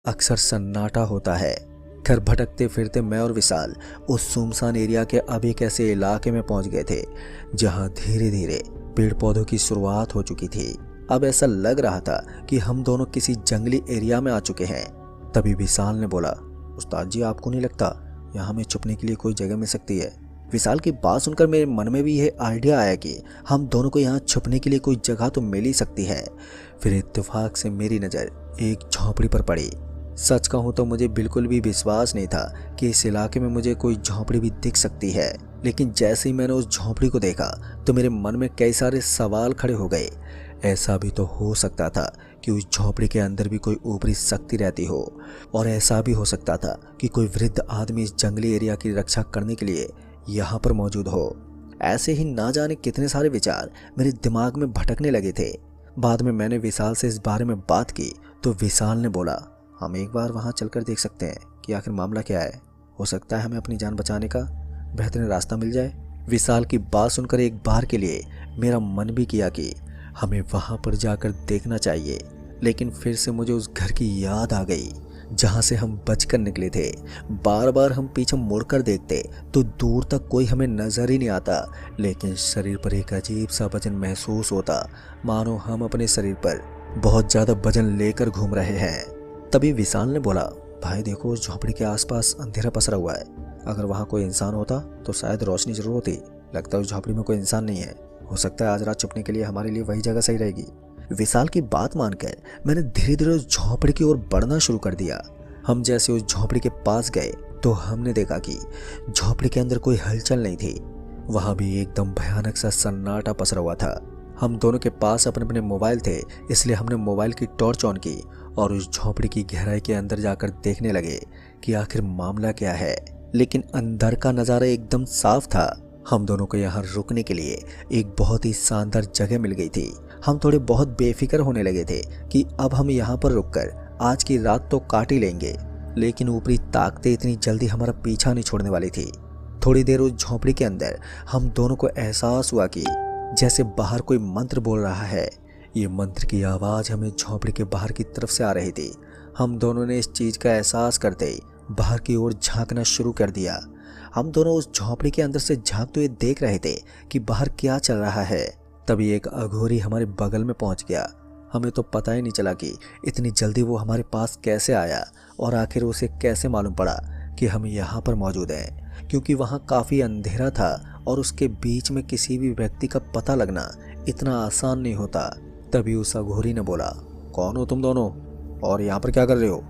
अक्सर सन्नाटा होता है। घर भटकते फिरते मैं और विशाल उस सुनसान एरिया के अब एक ऐसे इलाके में पहुंच गए थे जहां धीरे धीरे पेड़ पौधों की शुरुआत हो चुकी थी। अब ऐसा लग रहा था कि हम दोनों किसी जंगली एरिया में आ चुके हैं। तभी विशाल ने बोला, उस्ताद जी, आपको नहीं लगता यहाँ हमें छुपने के लिए कोई जगह मिल सकती है? विशाल की बात सुनकर मेरे मन में भी यह आइडिया आया कि हम दोनों को यहाँ छुपने के लिए कोई जगह तो मिल ही सकती है। फिर इत्तेफाक से मेरी नज़र एक झोंपड़ी पर पड़ी। सच कहूँ तो मुझे बिल्कुल भी विश्वास नहीं था कि इस इलाके में मुझे कोई झोंपड़ी भी दिख सकती है, लेकिन जैसे ही मैंने उस झोंपड़ी को देखा तो मेरे मन में कई सारे सवाल खड़े हो गए। ऐसा भी तो हो सकता था कि उस झोंपड़ी के अंदर भी कोई ऊपरी शक्ति रहती हो, और ऐसा भी हो सकता था कि कोई वृद्ध आदमी इस जंगली एरिया की रक्षा करने के लिए यहाँ पर मौजूद हो। ऐसे ही ना जाने कितने सारे विचार मेरे दिमाग में भटकने लगे थे। बाद में मैंने विशाल से इस बारे में बात की तो विशाल ने बोला, हम एक बार वहाँ चलकर देख सकते हैं कि आखिर मामला क्या है। हो सकता है हमें अपनी जान बचाने का बेहतरीन रास्ता मिल जाए। विशाल की बात सुनकर एक बार के लिए मेरा मन भी किया कि हमें वहाँ पर जाकर देखना चाहिए, लेकिन फिर से मुझे उस घर की याद आ गई जहाँ से हम बचकर निकले थे। बार बार हम पीछे मुड़कर देखते तो दूर तक कोई हमें नजर ही नहीं आता, लेकिन शरीर पर एक अजीब सा वजन महसूस होता, मानो हम अपने शरीर पर बहुत ज़्यादा वजन लेकर घूम रहे हैं। तभी विशाल ने बोला, भाई देखो, उस झोंपड़ी के आसपास अंधेरा पसरा हुआ है। अगर वहाँ कोई इंसान होता तो शायद रोशनी जरूर होती। लगता है उस झोंपड़ी में कोई इंसान नहीं है। हो सकता है आज रात छुपने के लिए हमारे लिए वही जगह सही रहेगी। विशाल की बात मानकर मैंने धीरे धीरे उस झोंपड़ी की ओर बढ़ना शुरू कर दिया। हम जैसे उस झोंपड़ी के पास गए तो हमने देखा कि झोंपड़ी के अंदर कोई हलचल नहीं थी। वहाँ भी एकदम भयानक सा सन्नाटा पसरा हुआ था। हम दोनों के पास अपने अपने मोबाइल थे, इसलिए हमने मोबाइल की टॉर्च ऑन की और उस झोंपड़ी की गहराई के अंदर जाकर देखने लगे कि आखिर मामला क्या है। लेकिन अंदर का नज़ारा एकदम साफ था। हम दोनों को यहाँ रुकने के लिए एक बहुत ही शानदार जगह मिल गई थी। हम थोड़े बहुत बेफिक्र होने लगे थे कि अब हम यहाँ पर रुककर आज की रात तो काट ही लेंगे, लेकिन ऊपरी ताकतें इतनी जल्दी हमारा पीछा नहीं छोड़ने वाली थी। थोड़ी देर उस झोंपड़ी के अंदर हम दोनों को एहसास हुआ कि जैसे बाहर कोई मंत्र बोल रहा है। ये मंत्र की आवाज़ हमें झोंपड़ी के बाहर की तरफ से आ रही थी। हम दोनों ने इस चीज़ का एहसास करते ही बाहर की ओर झांकना शुरू कर दिया। हम दोनों उस झोंपड़ी के अंदर से झांकते हुए देख रहे थे कि बाहर क्या चल रहा है। तभी एक अघोरी हमारे बगल में पहुंच गया। हमें तो पता ही नहीं चला कि इतनी जल्दी वो हमारे पास कैसे आया और आखिर उसे कैसे मालूम पड़ा कि हम यहाँ पर मौजूद हैं, क्योंकि वहाँ काफ़ी अंधेरा था और उसके बीच में किसी भी व्यक्ति का पता लगना इतना आसान नहीं होता। तभी उस अघोरी ने बोला, कौन हो तुम दोनों और यहाँ पर क्या कर रहे हो?